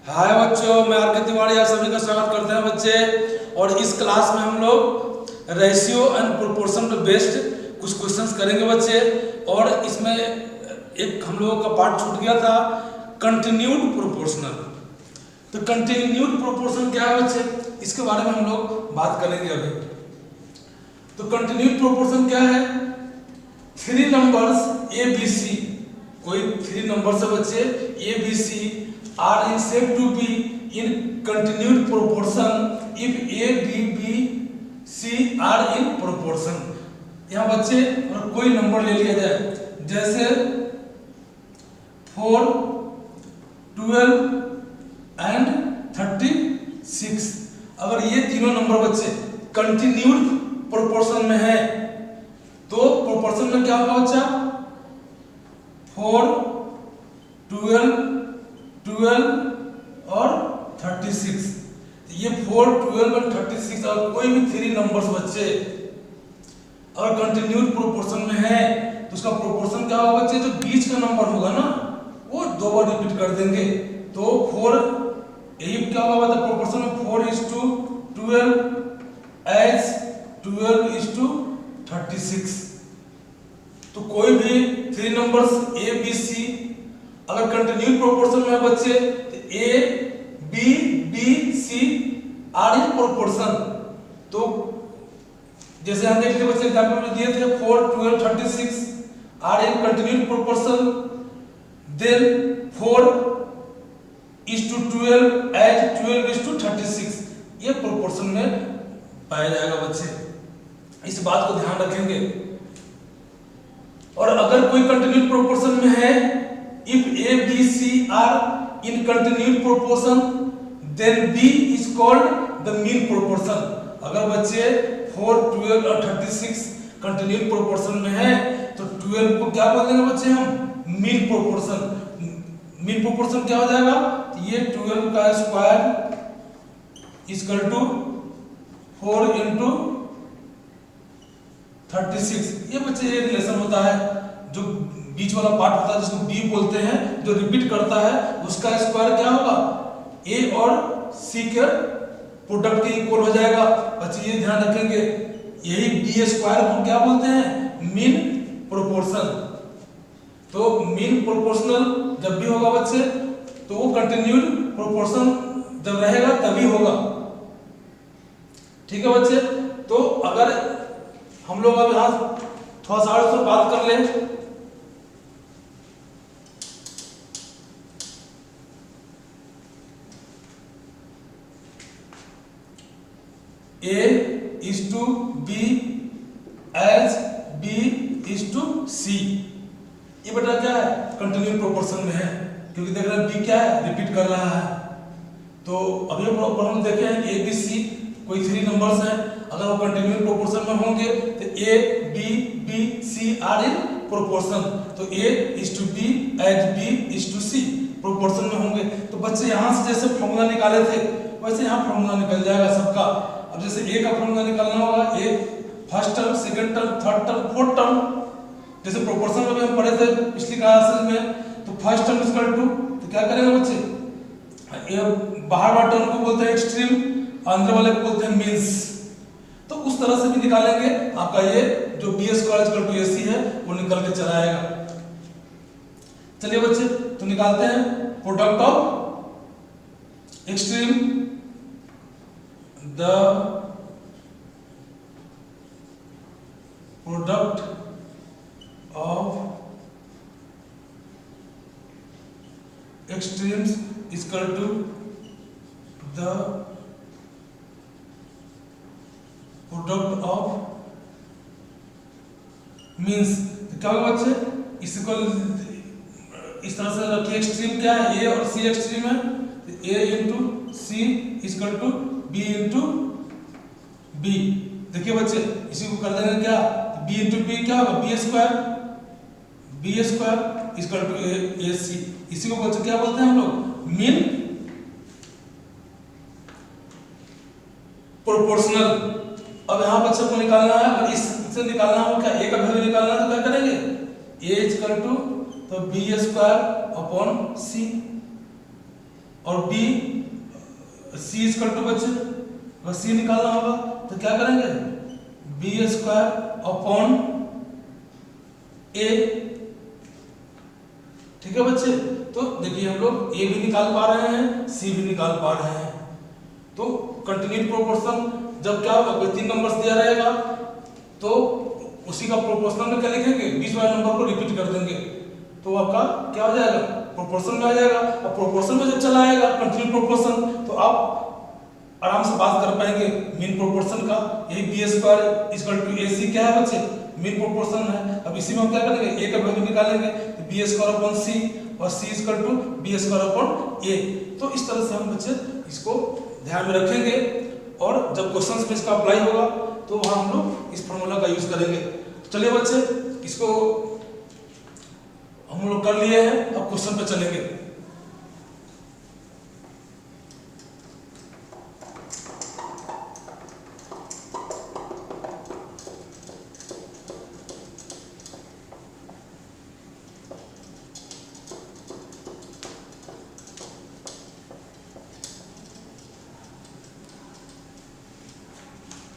हाय बच्चों, मैं आर के तिवारी आप सभी का स्वागत करते हैं बच्चे। और इस क्लास में हम लोग रेशियो एंड प्रोपोर्शन पे बेस्ड कुछ क्वेश्चंस करेंगे बच्चे। और इसमें एक हम लोगों का पार्ट छूट गया था, कंटिन्यूड प्रोपोर्शनल। तो कंटिन्यूड प्रोपोर्शन क्या है बच्चे, इसके बारे में हम लोग बात करेंगे अभी। तो कंटिन्यूड प्रोपोर्शन क्या है? Three numbers A B C, कोई थ्री नंबर्स है बच्चे A B C are in said to be in continued proportion if a b b c are in proportion। यहाँ बच्चे और कोई नंबर ले लिया जाए, जैसे 4, 12 एंड 36। अगर ये तीनों नंबर बच्चे कंटिन्यूड प्रोपोर्शन में है तो प्रोपोर्शन में क्या होगा बच्चा? 4, 12 और 36। ये 4, 12 और 36 और कोई भी थ्री नंबर्स बच्चे अगर कंटिन्यूड प्रोपोर्शन में है तो उसका प्रोपोर्शन क्या होगा बच्चे? जो बीच का नंबर होगा ना वो दो बार रिपीट कर देंगे। तो 4 यही क्या होगा बता प्रोपोर्शन में 4:12 एज 12:36। तो कोई भी three numbers A B C अगर कंटिन्यूड प्रोपोर्शन में है बच्चे तो A B B C are in proportion. तो जैसे हम देख लीजिए बच्चे एग्जांपल में दिए थे 4, 12, 36 are in continued proportion, then 4:12 as 12:36 ये प्रोपोर्शन में पाया जाएगा बच्चे। इस बात को ध्यान रखेंगे। और अगर कोई कंटिन्यूड प्रोपोर्शन में है, if a b c are in continued proportion then b is called the mean proportion। अगर बच्चे 4, 12 और 36 कंटिन्यूड प्रोपोर्शन में है तो 12 को क्या बोल देंगे बच्चे हम? Mean proportion. मीन प्रोपोर्शन क्या हो जाएगा? तो ये 12 का स्क्वायर इक्वल टू 4 into 36। ये बच्चे ये रिलेशन होता है, जो बीच वाला पार्ट होता है जिसको बी बोलते हैं, जो रिपीट करता है उसका स्क्वायर क्या होगा? ए और सी के प्रोडक्ट के इक्वल हो जाएगा। बच्चे ये ध्यान रखेंगे, यही बी स्क्वायर को क्या बोलते हैं? Mean proportion. तो मीन प्रोपोर्शनल जब भी होगा बच्चे तो वो कंटिन्यूड प्रोपोर्शन जब रहेगा तभी होगा। ठीक है बच्चे। तो अगर हम लोग अब यहाँ थोड़ा सा और बात कर लें, A is to B as B is to C। ये बेटा क्या है? कंटिन्यूड प्रोपोर्शन में है, क्योंकि देख रहे हैं B क्या है? रिपीट कर रहा है। तो अभी हम देखे हैं कि A B C कोई थ्री नंबर्स हैं, अगर वो कंटिन्यूड प्रोपोर्शन में होंगे तो A B B C are in proportion. तो A is to B as B is to C proportion में होंगे। तो बच्चे यहाँ से जैसे फॉर्मूला निकाले थे वैसे यहाँ फॉर्मूला निकल जाएगा सबका। अब जैसे ए का फॉर्मूला निकालना होगा, a first term, second term, third term, fourth term, जैसे प्रोपोर्शन में भी हम पढ़े थे पिछली क्लासेस में। तो फर्स्ट टर्म इक्वल टू, तो क्या करेंगे बच्चे? ये बाहर वाले टर्म को बोलते हैं एक्सट्रीम, अंदर वाले को बोलते हैं मीन्स। तो उस तरह से भी निकालेंगे, आपका ये जो B square equal to AC है वो निकल के चला आएगा। चलिए बच्चे तो निकालते हैं product of extreme, the product of extremes is equal to the product of means। तो क्या होगा बच्चे? इस तरह से रखिए, एक्सट्रीम क्या है? ए और सी एक्सट्रीम है, तो A into C equal to B into B. देखिए बच्चे इसी को कर देंगे क्या? B इंटू बी क्या होगा? B square equal to AC। इसी को बच्चे क्या बोलते हैं हम लोग? Mean proportional. अब यहाँ बच्चे को निकालना है, अगर इससे निकालना हो क्या? A का वैल्यू निकालना है तो क्या करेंगे? A इक्वल टू तो B स्क्वायर अपॉन C और बी सी इक्वल टू बच्चे, अगर सी निकालना होगा तो क्या करेंगे, बी स्क्वायर अपॉन ए। ठीक है बच्चे, तो देखिए हम लोग ए भी निकाल पा रहे हैं, सी भी निकाल पा रहे हैं। तो कंटिन्यूड प्रोपोर्शन जब क्या होगा, कोई 3 नंबर्स दिया रहेगा तो उसी का प्रोपोर्शनल में क्या लिखेंगे, 20 वाले नंबर को रिपीट कर देंगे, तो आपका क्या हो जाएगा, प्रोपोर्शन में आ जाएगा। और प्रोपोर्शन में जब चला आएगा कंटिन्यूड प्रोपोर्शन, तो आप आराम से बात कर पाएंगे मीन प्रोपोर्शन का। यही बी स्क्वायर इक्वल टू ए सी क्या है बच्चे, मीन प्रोपोर्शन है। अब इसी में हम क्या करेंगे, ए का वैल्यू निकालेंगे, तो बी स्क्वायर अपॉन सी और C equal to B square upon A. तो इस तरह से हम बच्चे इसको ध्यान में रखेंगे, और जब क्वेश्चन में इसका अप्लाई होगा तो वहां हम लोग इस फॉर्मूला का यूज करेंगे। चलिए बच्चे, इसको हम लोग कर लिए हैं, अब क्वेश्चन पे चलेंगे।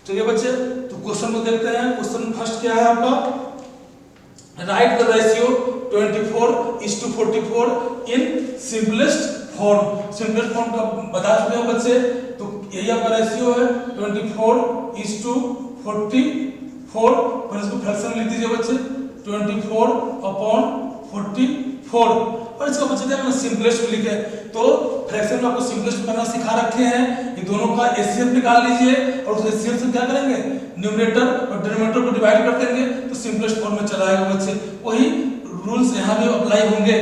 चलिए बच्चे, तो क्वेश्चन को देखते हैं। क्वेश्चन फर्स्ट क्या है आपका, right the ratio 24:44 in simplest form. Simplest form का बता चुके हैं बच्चे, तो यही आपका रेशियो है 24:44। और इसको फ्रैक्शन लिख दीजिए बच्चे, 24/44। और इसका बच्चे क्या करना, सिंपलेस्ट में लिखे। तो फ्रैक्शन में आपको सिंपलेस्ट करना सिखा रखे हैं, ये दोनों का एचसीएफ निकाल लीजिए, और उस एचसीएफ से क्या करेंगे, न्यूमरेटर और डिनोमिनेटर को डिवाइड कर देंगे, तो सिंपलेस्ट फॉर्म में चला आएगा बच्चे। वही रूल्स यहाँ भी अप्लाई होंगे,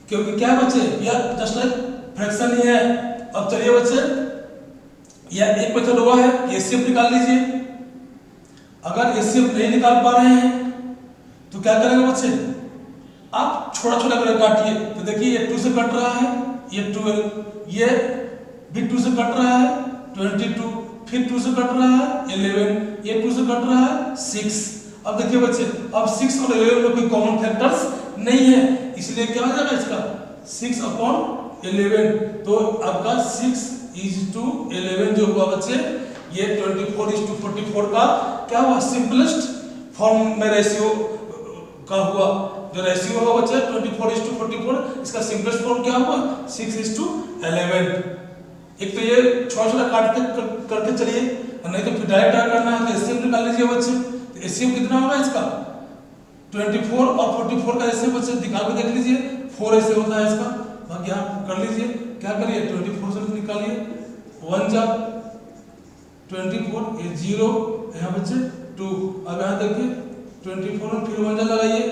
क्योंकि क्या है बच्चे, यह जस्ट लाइक फ्रैक्शन ही है। अब चलिए बच्चे, यह एक मेथड हुआ है, एचसीएफ निकाल लीजिए। अगर एचसीएफ नहीं निकाल पा रहे हैं तो क्या करेंगे बच्चे, आप छोटा छोटा करके काटिए। तो देखिए ये 2 से कट रहा है, ये 12, ये भी 2 से कट रहा है 22, फिर 2 से कट रहा है 11, ये 2 से कट रहा है 6। अब देखिए बच्चे, अब 6 और 11 में कोई कॉमन फैक्टर्स नहीं है, इसलिए क्या हो जाएगा इसका 6/11। तो आपका 6:11 जो हुआ बच्चे, ये 24:44 का क्या हुआ, सिंपलेस्ट फॉर्म में रेशियो का हुआ। जो रेशियो होगा बच्चे 24:44, इसका सिंपलेस्ट फॉर्म क्या हुआ, 6:11। एक तो ये छोटा छोटा काट के करके चलिए, नहीं तो फिर डायरेक्ट करना है तो एचसीएफ निकाल लीजिए बच्चे। तो एचसीएफ कितना होगा इसका, 24 और 44 का एचसीएफ बच्चे निकाल के देख लीजिए, 4 ऐसे होता है इसका। बाकी आप कर लीजिए, क्या करिए 24 से निकालिए, 1 जा 24, ये 0 यहाँ बच्चे 2। अब यहाँ देखिए 24 में फिर 1 जा लगाइए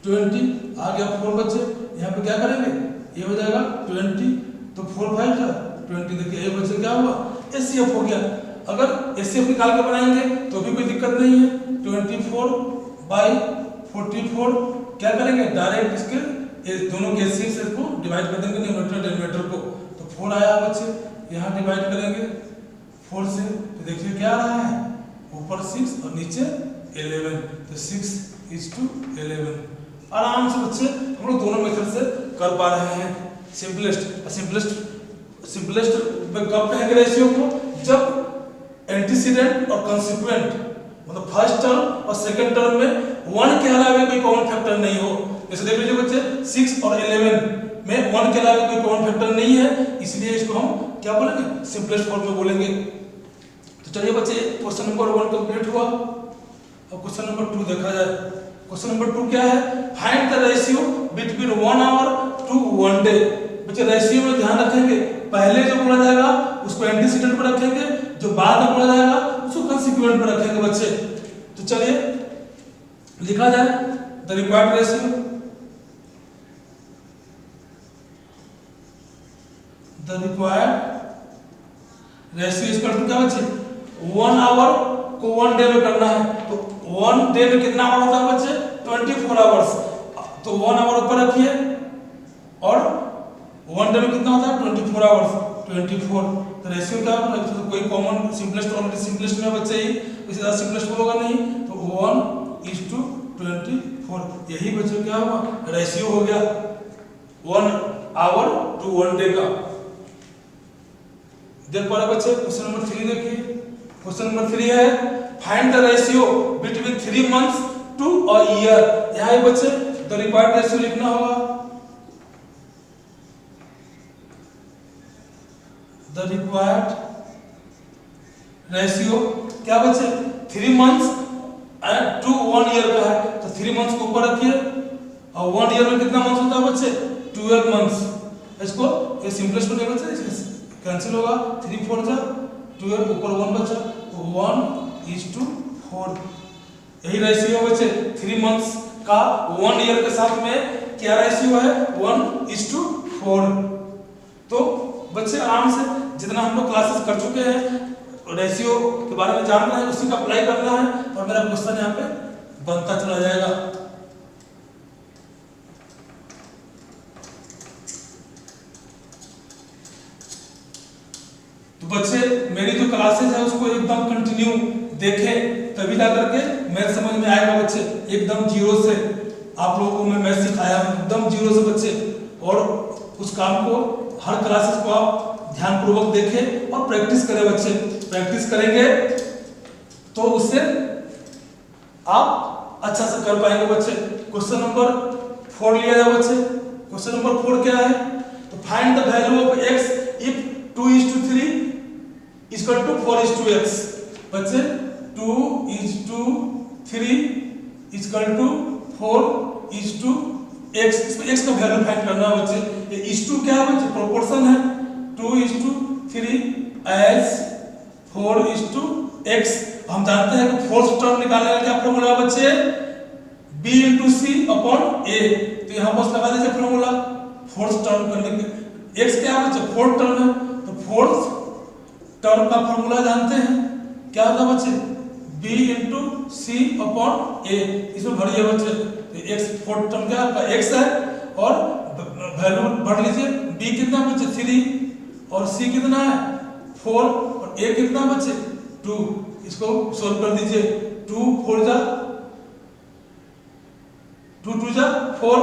20, आ गया 4 बच्चे। यहाँ पे क्या करेंगे, ये हो जाएगा 20, तो 4 5 जा 20। देखिए ये बच्चे क्या हुआ, एचसीएफ हो गया। अगर एचसीएफ निकाल के बनाएंगे तो भी कोई दिक्कत नहीं है। 24/44 क्या करेंगे, डायरेक्ट इसके दोनों के एचसीएफ से इसको डिवाइड कर देंगे, न्यूमरेटर डिनोमिनेटर को। तो 4 आया बच्चे, यहाँ डिवाइड करेंगे 4 से, तो देखिए क्या आ रहा है, ऊपर 6 और नीचे 11, तो 6:11। आराम से बच्चे हम लोग दोनों मेथड से कर पा रहे हैं। सिंपलेस्ट में कब कहेंगे रेशियो को, जब एंटीसीडेंट और कंसिक्वेंट, मतलब फर्स्ट टर्म और सेकंड टर्म में 1 के अलावा कोई कॉमन फैक्टर नहीं हो। जैसे देख लीजिए बच्चे, 6 और 11 में 1 के अलावा कोई कॉमन फैक्टर नहीं है, इसलिए इसको हम क्या बोलेंगे, सिंपलेस्ट फॉर्म में बोलेंगे। तो चलिए बच्चे, क्वेश्चन नंबर 1 कंप्लीट हुआ। अब क्वेश्चन नंबर 2 देखा जाए। क्वेश्चन नंबर 2 क्या है, find the ratio between 1 hour to 1 day. बच्चे रेशियो में ध्यान रखेंगे, पहले जो बोला जाएगा उसको एंटीसीडेंट पर रखेंगे, जो बाद में बोला जाएगा उसको कंसिक्वेंट पर रखेंगे बच्चे। तो चलिए लिखा जाए, the required ratio, the required ratio is equal to क्या बच्चे, 1 आवर को 1 डे में करना है। तो 1 डे में कितना आवर होता है बच्चे, 24 आवर्स। तो 1 आवर ऊपर रखिए, और 1 डे में कितना होता है 24 आवर्स, 24। तो रेशियो क्या होगा, तो कोई कॉमन सिंपलेस्ट, ऑलरेडी सिंपलेस्ट में बच्चे ही, इससे ज्यादा सिंपलेस्ट होगा नहीं, तो 1:24। यही बच्चों क्या हुआ, रेशियो हो गया। 1 आवर टू 1 डे का। देख पा रहे बच्चे, क्वेश्चन नंबर 3 देखिए। क्वेश्चन नंबर 3 है find the ratio between 3 months to a year. यहाँ है बच्चे द रिक्वायर्ड रेशियो लिखना होगा। द रिक्वायर्ड रेशियो क्या बच्चे 3 मंथ्स एंड टू 1 ईयर का है, तो 3 मंथ्स को ऊपर रखिए और 1 ईयर में कितना मंथ्स होता है बच्चे 12 मंथ्स। इसको ये सिंपलेस्ट में बच्चे कैंसिल होगा, 3 4 जा 12 ऊपर 1 बचा, तो 1:4। यही रेशियो बच्चे 3 मंथ्स का 1 ईयर के साथ में क्या रेशियो है 1:4। तो बच्चे आराम से जितना हम लोग क्लासेस कर चुके हैं रेशियो के बारे में जानना है, उसी का अप्लाई करना है और मेरा क्वेश्चन यहाँ पे बनता चला जाएगा। तो बच्चे मेरी जो क्लासेस है उसको एकदम कंटिन्यू देखें, तभी जा करके मैथ समझ में आएगा बच्चे। एकदम जीरो से आप लोगों को मैं मैथ सिखाया हूं, एकदम जीरो से बच्चे। और उस काम को हर क्लासेस को आप ध्यानपूर्वक देखें और प्रैक्टिस करें बच्चे। प्रैक्टिस करेंगे तो उससे आप अच्छा से कर पाएंगे बच्चे। क्वेश्चन नंबर 4 लिया जाए बच्चे। क्वेश्चन नंबर 4 क्या है, तो find the value of x if 2:3 equal to 4:x। बच्चे 2:3 इक्वल टू 4:x। इसमें x का वैल्यू फाइंड करना है बच्चे। ये इस टू क्या है बच्चे प्रोपोर्शन है, 2:3 एज 4:x। हम जानते हैं कि फोर्थ टर्म निकालने का क्या फॉर्मूला है बच्चे b × c अपॉन a। तो यहां बस लगा दीजिए फॉर्मूला फोर्थ टर्म करने के। x क्या है बच्चे फोर्थ टर्म है, तो फोर्थ टर्म का फॉर्मूला जानते हैं क्या होता है बच्चे b × c अपॉन a। इसमें भरिए बच्चे, तो x फोर्थ टर्म क्या आपका x है और वैल्यू भर लीजिए। b कितना बच्चे 3 और c कितना है 4 और a कितना बच्चे 2। इसको सोल्व कर दीजिए, 2 4 जा 2 2 जा 4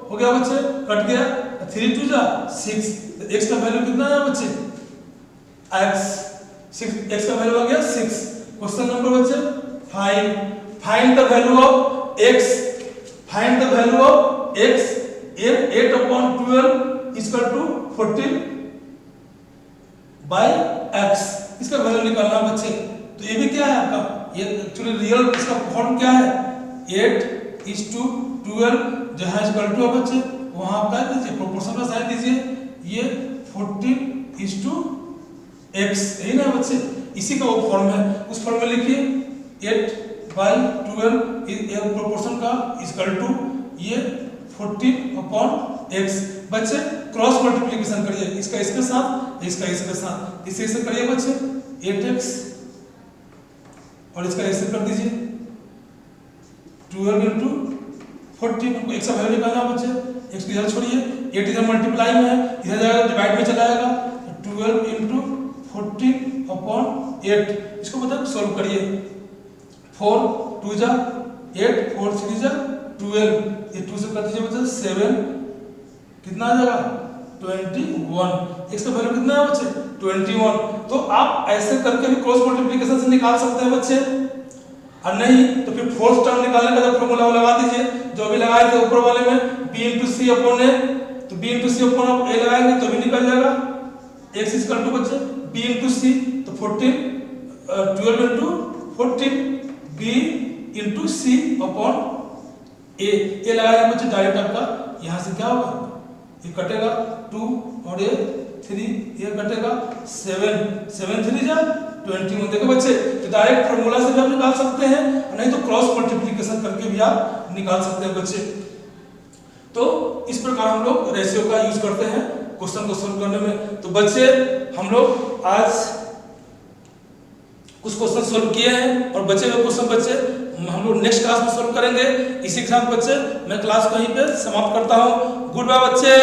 हो गया बच्चे, कट गया 3 2 जा 6। तो x का वैल्यू कितना है बच्चे x 6, x का वैल्यू आ गया 6। क्वेश्चन नंबर बच्चे 5 find the value of x। Find the value of x 8/12 equal to 14 by x। इसका वैल्यू निकालना बच्चे। तो ये भी क्या है आपका, ये एक्चुअली रियल इसका फॉर्म क्या है 8:12 जहां इक्वल टू है बच्चे वहां आप क्या दीजिए प्रोपोर्शन का साइन दीजिए। ये 14:x यही ना बच्चे, इसी का वो फॉर्म है। उस फॉर्म में लिखिए 8/12 प्रोपोर्शन का इक्वल टू ये 14/x। बच्चे क्रॉस मल्टीप्लिकेशन करिए, इसका इसके साथ इसका इसके साथ, इसे इसे करिए बच्चे 8x और इसका ऐसे कर दीजिए 12 × 14। हमको x का वैल्यू निकालना बच्चे। x को इधर छोड़िए, 8 इधर मल्टीप्लाई में है, इधर जाएगा डिवाइड में चला जाएगा, 12 × 14/8। इसको मतलब सॉल्व करिए, 4 2 जा 8 4 3 जा 12। ये 2 से कर दीजिए बच्चे 7 कितना आ जाएगा 21। x का वैल्यू कितना है बच्चे 21। तो आप ऐसे करके भी क्रॉस मल्टीप्लिकेशन से निकाल सकते हैं बच्चे, और नहीं तो फिर फोर्थ टर्म निकालने का फॉर्मूला लगा दीजिए जो भी लगाए थे ऊपर वाले में b × c अपॉन a। तो b × c अपॉन a लगाएंगे तो भी निकल जाएगा x इक्वल टू बच्चे b × c, तो 12 × 14 b × c अपॉन a। ये लगाएंगे बच्चे डायरेक्ट आपका यहां से क्या होगा, ये कटेगा 2 और ये 3, ये कटेगा 7 7 3 जा 21। देखो बच्चे तो डायरेक्ट फार्मूला से भी आप निकाल सकते हैं, नहीं तो क्रॉस मल्टीप्लिकेशन करके भी आप निकाल सकते हैं बच्चे। तो इस प्रकार हम लोग रेशियो का यूज करते हैं क्वेश्चन को सॉल्व करने में। तो बच्चे हम लोग आज कुछ क्वेश्चन सॉल्व किए हैं और बचे हुए क्वेश्चन बच्चे हम लोग नेक्स्ट क्लास में सॉल्व करेंगे। इसी के साथ बच्चे मैं क्लास को यहीं पे समाप्त करता हूँ। गुड बाय बच्चे।